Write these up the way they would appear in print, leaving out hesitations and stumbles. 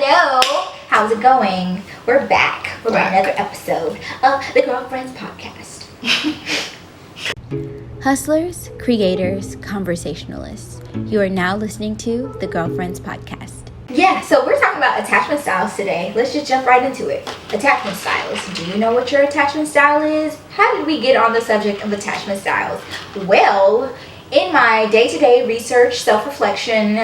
Hello. How's it going? We're back for another episode of the Girlfriends Podcast. Hustlers, creators, conversationalists. You are now listening to the Girlfriends Podcast. Yeah, so we're talking about attachment styles today. Let's just jump right into it. Attachment styles. Do you know what your attachment style is? How did we get on the subject of attachment styles? Well, in my day-to-day research, self-reflection,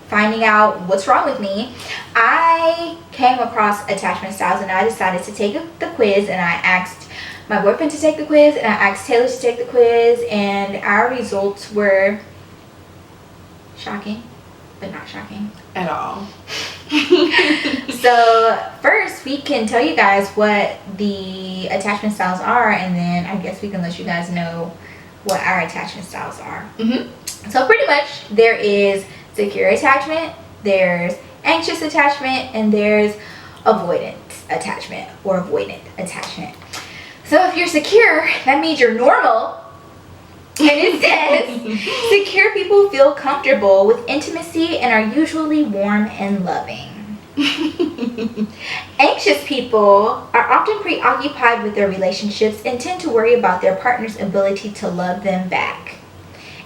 finding out what's wrong with me, I came across attachment styles and I decided to take the quiz, and I asked my boyfriend to take the quiz and I asked Taylor to take the quiz, and our results were shocking, but not shocking at all. So first we can tell you guys what the attachment styles are, and then I guess we can let you guys know what our attachment styles are. So pretty much there is secure attachment, there's anxious attachment, and there's avoidant attachment or avoidant attachment. So if you're secure, that means you're normal. And it says, secure people feel comfortable with intimacy and are usually warm and loving. Anxious people are often preoccupied with their relationships and tend to worry about their partner's ability to love them back.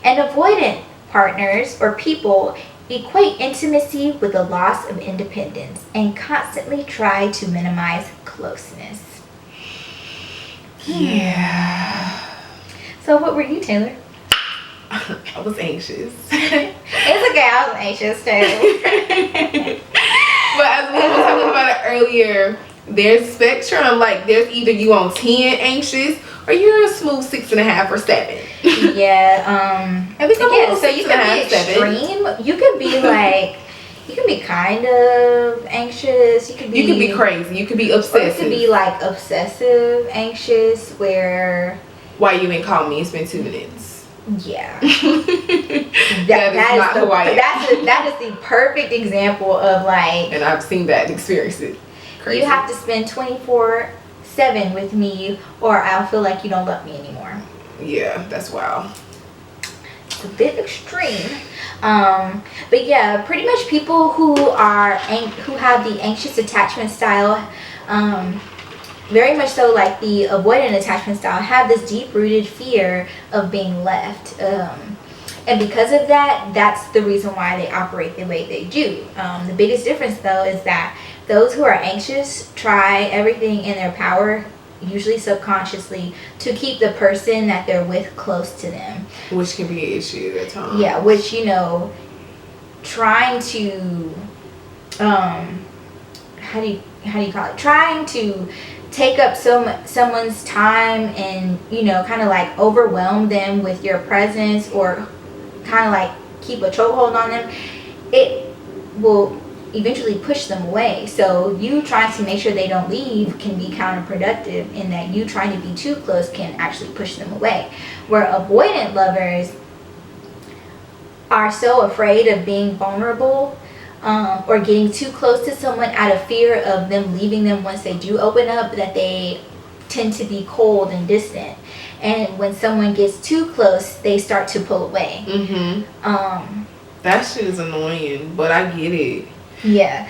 And avoidant partners or people equate intimacy with the loss of independence and constantly try to minimize closeness. Yeah. So what were you, Taylor? I was anxious. It's okay, I was anxious too. But as we were talking about it earlier, there's spectrum. Like, there's either you on 10 anxious or you're a smooth 6.5 or 7. Yeah. I think I'm yeah. So you can be 7. extreme. You could be like, you can be kind of anxious. You could be crazy. You could be Or obsessive. it could be like obsessive anxious, where Why you didn't call me? It's been 2 minutes. yeah. That is not who I am. That is the perfect example of like, And I've seen that and experienced it. Crazy. you have to spend 24/7 with me or I'll feel like you don't love me anymore. Yeah, that's wild. It's a bit extreme. But yeah, pretty much people who have the anxious attachment style, very much so like the avoidant attachment style, have this deep-rooted fear of being left. And because of that, that's the reason why they operate the way they do. The biggest difference though is that those who are anxious try everything in their power, usually subconsciously, to keep the person that they're with close to them. Which can be an issue at times. Yeah, which, you know, trying to, how do you call it? Trying to take up someone's time and, you know, kind of like overwhelm them with your presence, or kind of like keep a chokehold on them, it will eventually push them away. So you trying to make sure they don't leave can be counterproductive, in that you trying to be too close can actually push them away. Where avoidant lovers are so afraid of being vulnerable, or getting too close to someone out of fear of them leaving them once they do open up, that they tend to be cold and distant. And when someone gets too close, they start to pull away. That shit is annoying, but I get it. Yeah.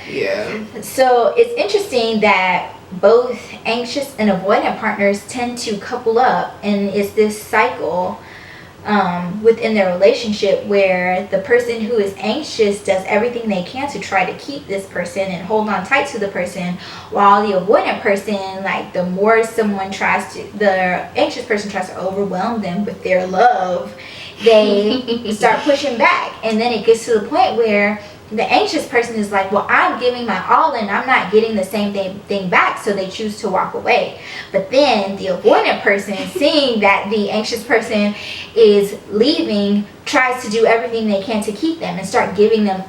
So it's interesting that both anxious and avoidant partners tend to couple up, and it's this cycle within their relationship where the person who is anxious does everything they can to try to keep this person and hold on tight to the person, while the avoidant person, like, the more the anxious person tries to overwhelm them with their love, they start pushing back. And then it gets to the point where the anxious person is like, well, I'm giving my all and I'm not getting the same thing back, so they choose to walk away. But then the avoidant person, seeing that the anxious person is leaving, tries to do everything they can to keep them and starts giving the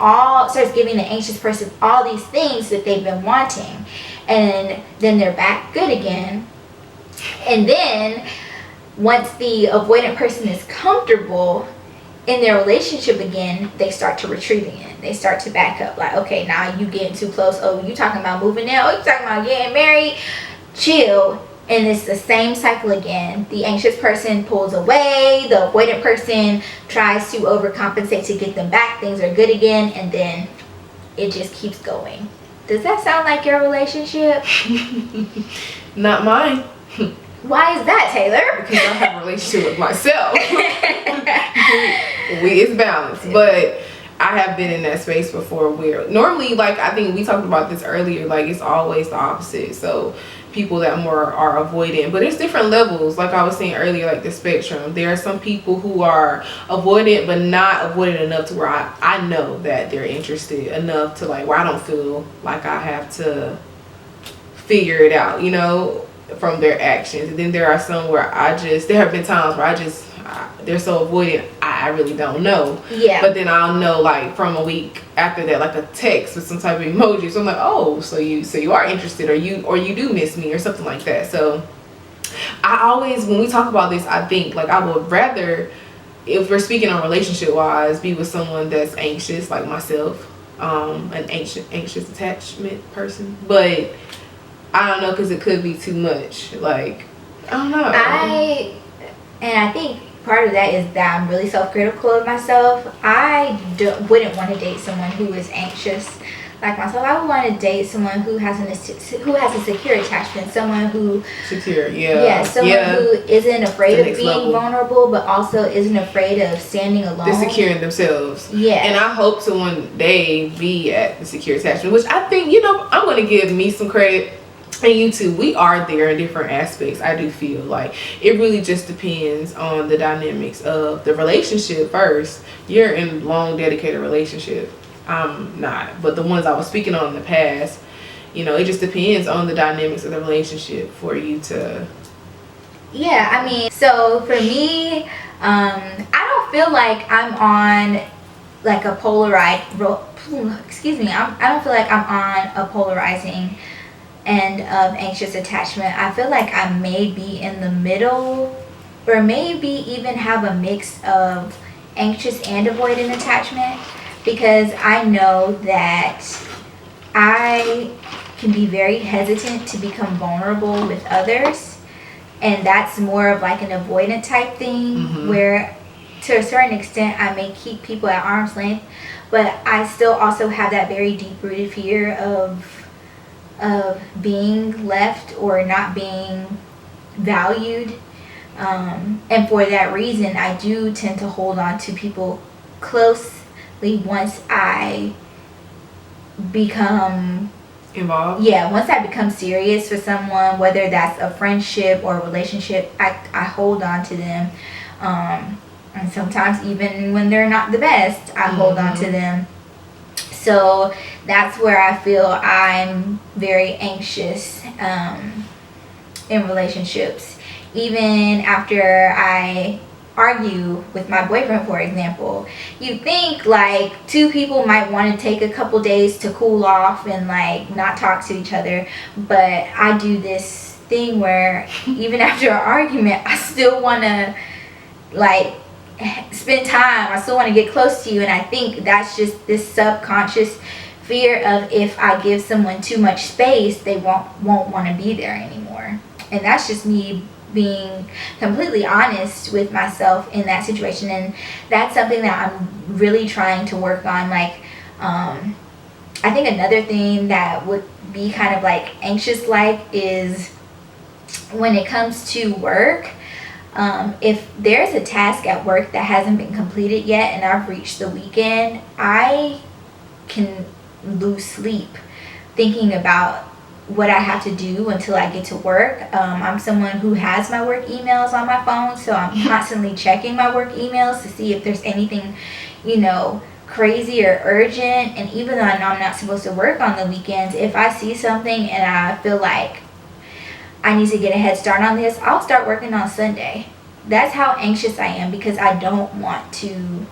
anxious person all these things that they've been wanting. And then they're back good again. And then once the avoidant person is comfortable in their relationship again, they start to retreat again. They start to back up, like, okay, now you getting too close. Oh, you talking about moving now? Oh, you talking about getting married? Chill. And it's the same cycle again. The anxious person pulls away, the avoidant person tries to overcompensate to get them back. Things are good again, and then it just keeps going. Does that sound like your relationship? Not mine. Why is that, Taylor? Because I have a relationship with myself. It's balanced, but I have been in that space before where normally, like, I think we talked about this earlier, like, it's always the opposite. So people that more are avoidant, but there's different levels. Like I was saying earlier, like the spectrum, there are some people who are avoidant but not avoidant enough to where I know that they're interested enough to, like, where I don't feel like I have to figure it out, you know, from their actions. And then there are some where there have been times where they're so avoidant, I really don't know. Yeah. But then I'll know, like, from a week after that, like a text with some type of emoji. So I'm like, oh, so you are interested, or you do miss me, or something like that. So I always, when we talk about this, I think, like, I would rather, if we're speaking on relationship wise, be with someone that's anxious, like myself, an anxious attachment person. But I don't know, because it could be too much. Like, I don't know. I think part of that is that I'm really self-critical of myself. I wouldn't want to date someone who is anxious like myself. I would want to date someone who has a secure attachment, someone who secure, who isn't afraid of being level. Vulnerable, but also isn't afraid of standing alone. They're secure in themselves. Yeah. And I hope to one day be at the secure attachment, which I think, you know, I'm going to give me some credit. And you too, we are there in different aspects. I do feel like it really just depends on the dynamics of the relationship first. You're in a long, dedicated relationship. I'm not. But the ones I was speaking on in the past, you know, it just depends on the dynamics of the relationship for you to... Yeah, I mean, so for me, I don't feel like I'm on like a I don't feel like I'm on a polarizing end of anxious attachment. I feel like I may be in the middle, or maybe even have a mix of anxious and avoidant attachment, because I know that I can be very hesitant to become vulnerable with others, and that's more of like an avoidant type thing, where to a certain extent I may keep people at arm's length, but I still also have that very deep-rooted fear of being left or not being valued, and for that reason I do tend to hold on to people closely once I become involved. Once I become serious with someone, whether that's a friendship or a relationship, I hold on to them, and sometimes even when they're not the best, I hold on to them. So that's where I feel I'm very anxious in relationships. Even after I argue with my boyfriend, for example, you think like two people might want to take a couple days to cool off and like not talk to each other, but I do this thing where even after an argument I still want to like spend time. I still want to get close to you, and I think that's just this subconscious fear of if I give someone too much space, they won't want to be there anymore. And that's just me being completely honest with myself in that situation, and that's something that I'm really trying to work on. Like I think another thing that would be kind of like anxious like is when it comes to work. If there's a task at work that hasn't been completed yet and I've reached the weekend, I can lose sleep thinking about what I have to do until I get to work. I'm someone who has my work emails on my phone, so I'm constantly checking my work emails to see if there's anything, you know, crazy or urgent. And even though I know I'm not supposed to work on the weekends, if I see something and I feel like I need to get a head start on this, I'll start working on Sunday. That's how anxious I am, because I don't want to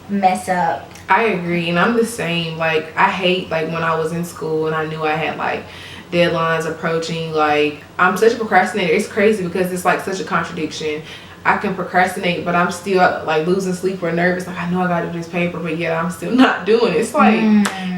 mess up. I agree, and I'm the same. Like, I hate, like, when I was in school and I knew I had like deadlines approaching, like, I'm such a procrastinator. It's crazy because it's like such a contradiction. I can procrastinate, but I'm still like losing sleep or nervous. Like, I know I gotta do this paper, but yet I'm still not doing it. It's like,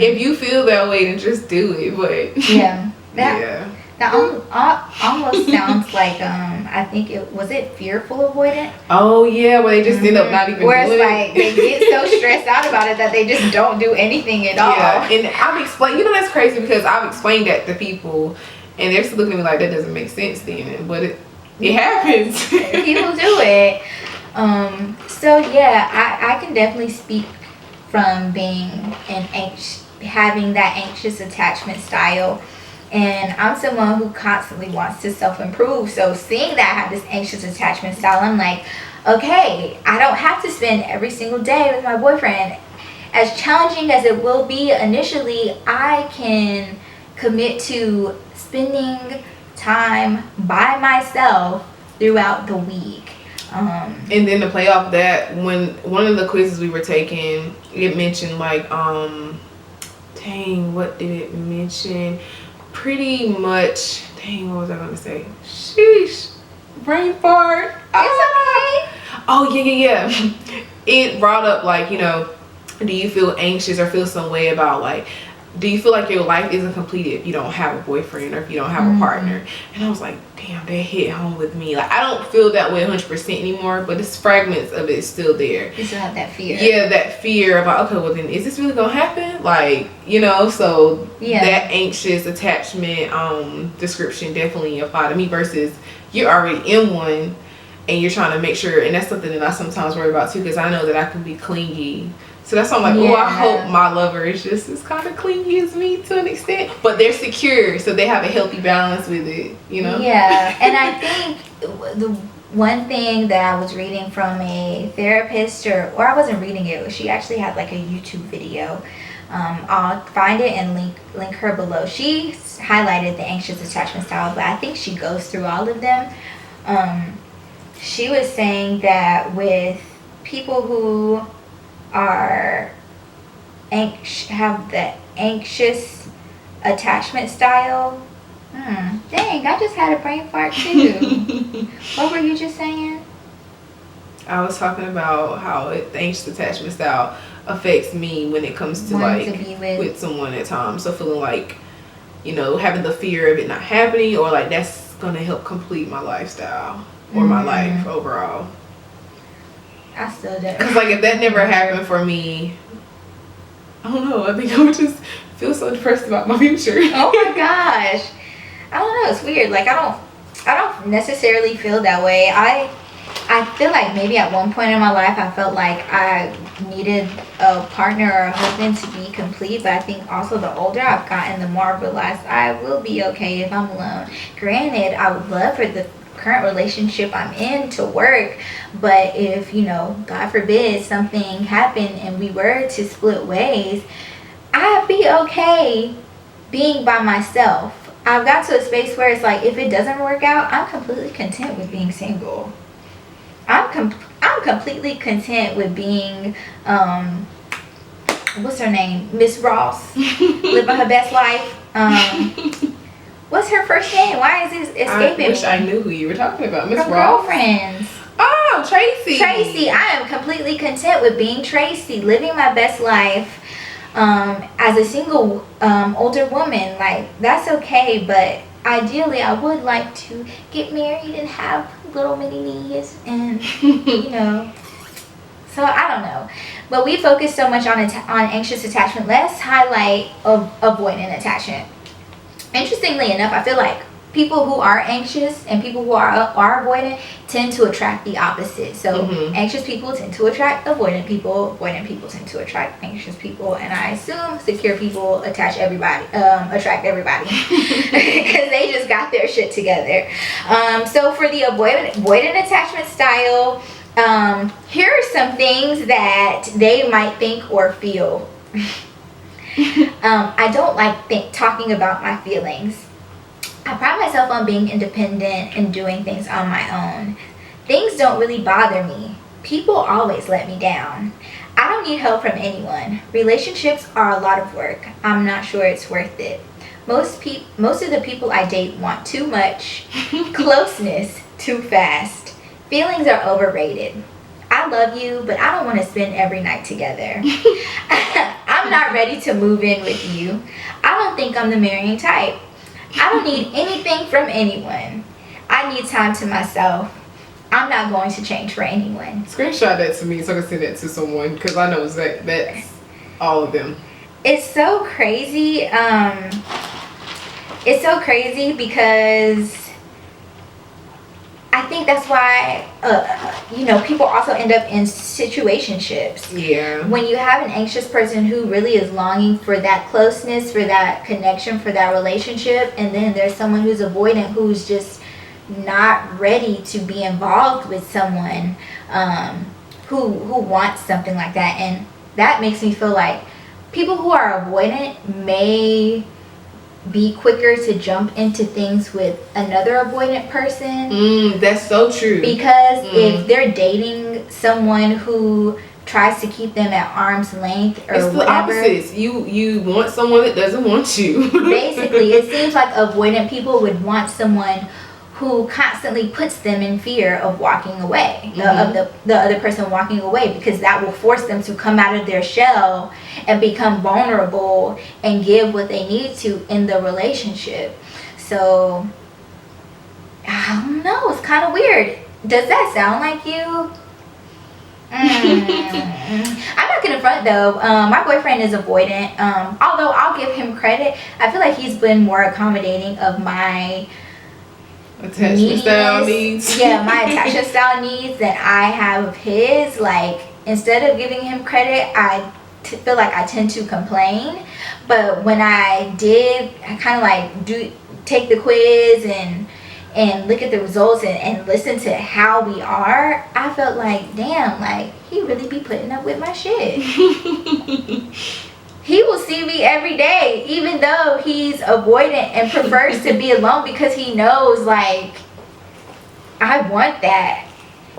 if you feel that way, then just do it. But yeah, that That almost sounds like I think it fearful avoidant. Oh yeah, where they just end up not even where doing it's like they get so stressed out about it that they just don't do anything at all. Yeah, and I've explained, you know, that's crazy because I've explained that to people and they're still looking at me like that doesn't make sense then, but it happens. People do it. So yeah, I can definitely speak from being having that anxious attachment style. And I'm someone who constantly wants to self-improve. So seeing that I have this anxious attachment style, I'm like, okay, I don't have to spend every single day with my boyfriend. As challenging as it will be initially, I can commit to spending time by myself throughout the week. And then to play off that, when one of the quizzes we were taking, it mentioned like, dang, what did it mention? Pretty much, dang, what was I gonna say? Sheesh, brain fart. It's okay. Oh yeah. It brought up like, you know, do you feel anxious or feel some way about like, do you feel like your life isn't completed if you don't have a boyfriend or if you don't have a partner? And I was like, damn, that hit home with me. Like, I don't feel that way 100% anymore, but it's fragments of it still there. You still have that fear. Yeah, that fear about, okay, well then, is this really gonna happen? Like, you know, so that anxious attachment description definitely applied to me versus you're already in one and you're trying to make sure, and that's something that I sometimes worry about too, because I know that I can be clingy. So that's why I'm like, oh, I hope my lover is just as kind of clingy as me to an extent. But they're secure, so they have a healthy balance with it, you know? Yeah, and I think the one thing that I was reading from a therapist, or I wasn't reading it, she actually had like a YouTube video. I'll find it and link her below. She highlighted the anxious attachment style, but I think she goes through all of them. She was saying that with people who are have the anxious attachment style. Dang, I just had a brain fart too. What were you just saying? I was talking about how the anxious attachment style affects me when it comes to Wanting like to be with someone at times. So feeling like, you know, having the fear of it not happening, or like that's gonna help complete my lifestyle or my life overall. I still do. Cause like if that never happened for me, I don't know. I think I would just feel so depressed about my future. Oh my gosh, I don't know. It's weird. Like I don't necessarily feel that way. I feel like maybe at one point in my life I felt like I needed a partner or a husband to be complete. But I think also the older I've gotten, the more I've realized I will be okay if I'm alone. Granted, I would love for the current relationship I'm in to work, but if, you know, God forbid something happened and we were to split ways, I'd be okay being by myself. I've got to a space where it's like, if it doesn't work out, I'm completely content with being single. I'm completely content with being what's her name, Miss Ross, living her best life. What's her first name? Why is this escaping me? I wish I knew who you were talking about. Miss Ross? Girlfriends. Oh, Tracy. Tracy. I am completely content with being Tracy, living my best life as a single older woman. Like, that's okay, but ideally I would like to get married and have little mini me's and, you know. So, I don't know. But we focus so much on anxious attachment. Let's highlight avoidant attachment. Interestingly enough, I feel like people who are anxious and people who are avoidant tend to attract the opposite. So anxious people tend to attract avoidant people tend to attract anxious people, and I assume secure people attract everybody because they just got their shit together. So for the avoidant attachment style, here are some things that they might think or feel. I don't like talking about my feelings. I pride myself on being independent and doing things on my own. Things don't really bother me. People always let me down. I don't need help from anyone. Relationships are a lot of work. I'm not sure it's worth it. Most of the people I date want too much, closeness too fast. Feelings are overrated. I love you, but I don't want to spend every night together. I'm not ready to move in with you. I don't think I'm the marrying type. I don't need anything from anyone. I need time to myself. I'm not going to change for anyone. Screenshot that to me so I can send that to someone, because I know that's all of them. It's so crazy. It's so crazy because I think that's why, people also end up in situationships. Yeah. When you have an anxious person who really is longing for that closeness, for that connection, for that relationship, and then there's someone who's avoidant, who's just not ready to be involved with someone who wants something like that. And that makes me feel like people who are avoidant may be quicker to jump into things with another avoidant person. That's so true. Because if they're dating someone who tries to keep them at arm's length or it's the whatever, opposites. You want someone that doesn't want you. basically, it seems like avoidant people would want someone who constantly puts them in fear of walking away, of the other person walking away, because that will force them to come out of their shell and become vulnerable and give what they need to in the relationship. So, I don't know, it's kind of weird. Does that sound like you? I'm not gonna front though. My boyfriend is avoidant. Although I'll give him credit, I feel like he's been more accommodating of my attachment style needs. Yeah, my attachment style needs than I have of his. Like, instead of giving him credit, I feel like I tend to complain. But when I kind of like take the quiz and look at the results and listen to how we are, I felt like, damn, like he really be putting up with my shit. He will see me every day, even though he's avoidant and prefers to be alone, because he knows, like, I want that.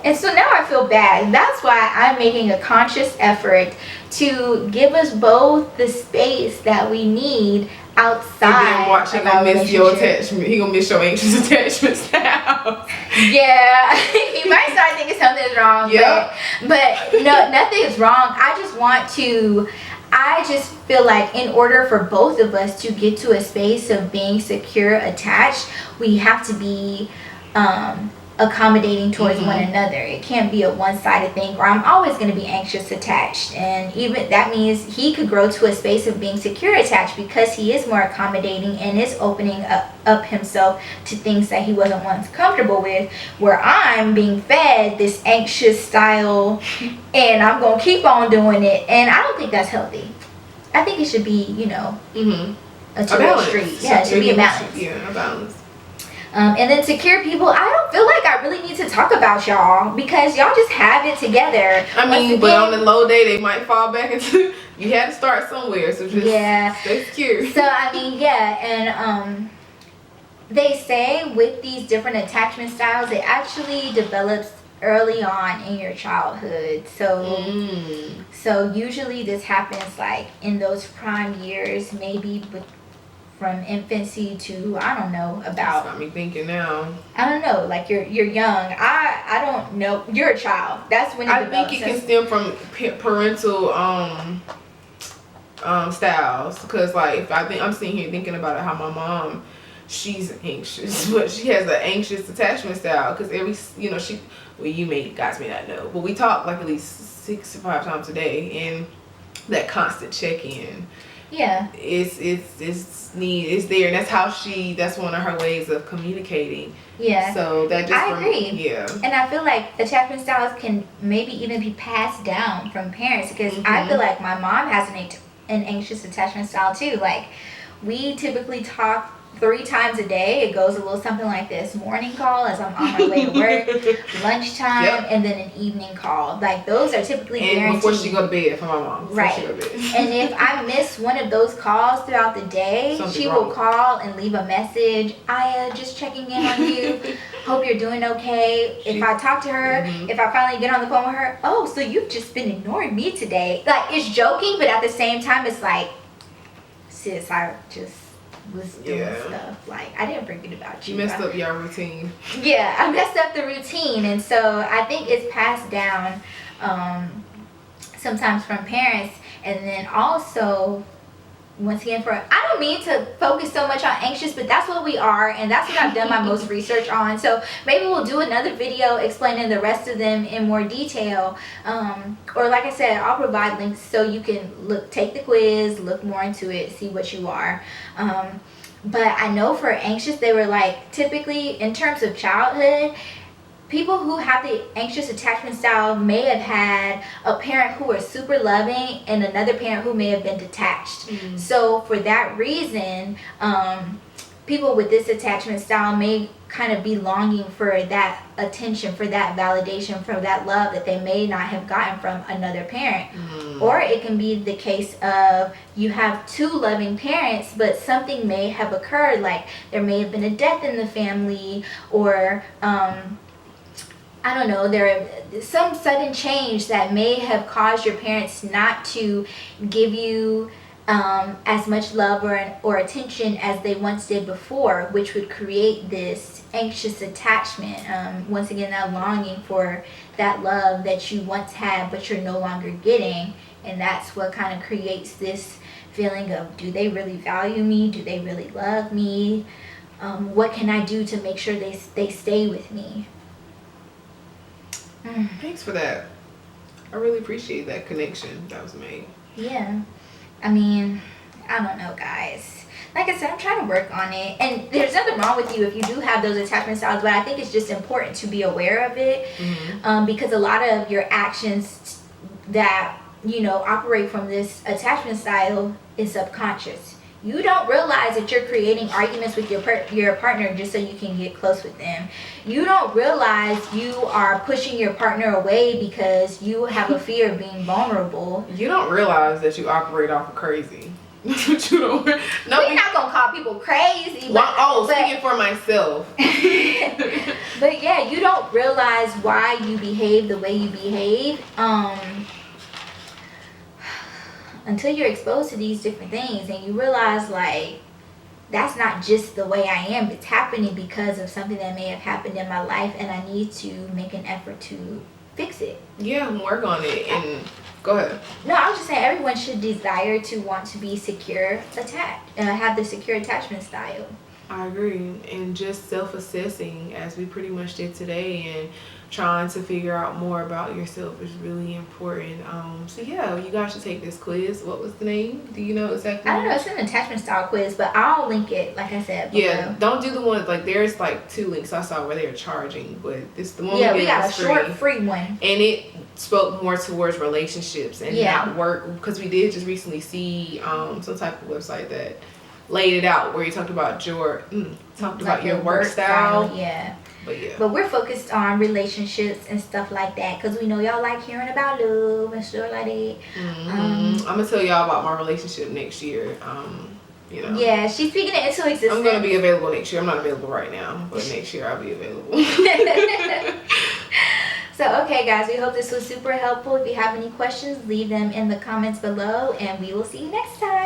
And so now I feel bad. That's why I'm making a conscious effort to give us both the space that we need outside. And then watch him gonna miss your attachment. He gonna miss your anxious attachment style. Yeah, he might start thinking something's wrong. Yeah. But no, nothing's wrong. I just feel like in order for both of us to get to a space of being secure attached, we have to be accommodating towards one another. It can't be a one-sided thing, or I'm always going to be anxious attached. And even that means he could grow to a space of being secure attached because he is more accommodating and is opening up himself to things that he wasn't once comfortable with, where I'm being fed this anxious style and I'm going to keep on doing it. And I don't think that's healthy. I think it should be, a two-way street. Yeah, it should be a balance. Yeah, a balance. And then secure people, I don't feel like I really need to talk about y'all, because y'all just have it together. I mean, but on the low day, they might fall back into, you had to start somewhere, so just stay secure. So, I mean, and they say with these different attachment styles, it actually develops early on in your childhood. So usually this happens like in those prime years, maybe from infancy to, I don't know, about. That's got me thinking now. I don't know, like you're young. I don't know. You're a child. That's when it develops. I think it can stem from parental styles, because like I'm sitting here thinking about it, how my mom, she's anxious, but she has an anxious attachment style, because guys may not know, but we talk like at least 6 to 5 times a day, and that constant check-in. Yeah. It's there, and that's one of her ways of communicating. Yeah. So that just I agree. Yeah. And I feel like attachment styles can maybe even be passed down from parents, because I feel like my mom has an anxious attachment style too. Like, we typically talk 3 times a day. It goes a little something like this: morning call as I'm on my way to work, lunchtime, and then an evening call. Like, those are typically guaranteed. Before she go to bed, for my mom. Right. And if I miss one of those calls throughout the day, she will call and leave a message. Aya, just checking in on you. Hope you're doing okay. If I talk to her, if I finally get on the phone with her, oh, so you've just been ignoring me today. Like, it's joking, but at the same time, it's like, sis, I just was doing stuff. Like, I didn't forget about you. You messed up your routine. Yeah, I messed up the routine. And so I think it's passed down sometimes from parents. And then also once again, I don't mean to focus so much on anxious, but that's what we are, and that's what I've done my most research on. So maybe we'll do another video explaining the rest of them in more detail, or like I said, I'll provide links so you can take the quiz, look more into it, see what you are. But I know for anxious, they were like, typically in terms of childhood, people who have the anxious attachment style may have had a parent who was super loving and another parent who may have been detached. So for that reason, people with this attachment style may kind of be longing for that attention, for that validation, for that love that they may not have gotten from another parent. Or it can be the case of you have two loving parents, but something may have occurred, like there may have been a death in the family, or I don't know, there some sudden change that may have caused your parents not to give you as much love or attention as they once did before, which would create this anxious attachment. Once again, that longing for that love that you once had but you're no longer getting, and that's what kind of creates this feeling of, do they really value me? Do they really love me? What can I do to make sure they stay with me? Thanks for that. I really appreciate that connection that was made. Yeah. I mean, I don't know, guys. Like I said, I'm trying to work on it. And there's nothing wrong with you if you do have those attachment styles, but I think it's just important to be aware of it. Because a lot of your actions that, operate from this attachment style is subconscious. You don't realize that you're creating arguments with your partner just so you can get close with them. You don't realize you are pushing your partner away because you have a fear of being vulnerable. You don't realize that you operate off of crazy. But you don't. No, we're not gonna call people crazy. Speaking for myself. But yeah, you don't realize why you behave the way you behave. Until you're exposed to these different things and you realize, like, that's not just the way I am. It's happening because of something that may have happened in my life, and I need to make an effort to fix it. Yeah, work on it. And go ahead. No, I was just saying, everyone should desire to want to be secure have the secure attachment style. I agree. And just self-assessing, as we pretty much did today, and trying to figure out more about yourself is really important. So yeah, you guys should take this quiz. What was the name? Do you know exactly? I don't know. It's an attachment style quiz, but I'll link it, like I said below. Yeah, don't do the one, like, there's like 2 links I saw where they were charging, but this the one we got a short free one, and it spoke more towards relationships and not work, because we did just recently see some type of website that laid it out where you talked about your work style. Yeah. But yeah. But we're focused on relationships and stuff like that, because we know y'all like hearing about love and stuff like that. I'm gonna tell y'all about my relationship next year. Yeah, she's speaking it into existence. I'm gonna be available next year. I'm not available right now, but next year I'll be available. So, okay, guys, we hope this was super helpful. If you have any questions, leave them in the comments below, and we will see you next time.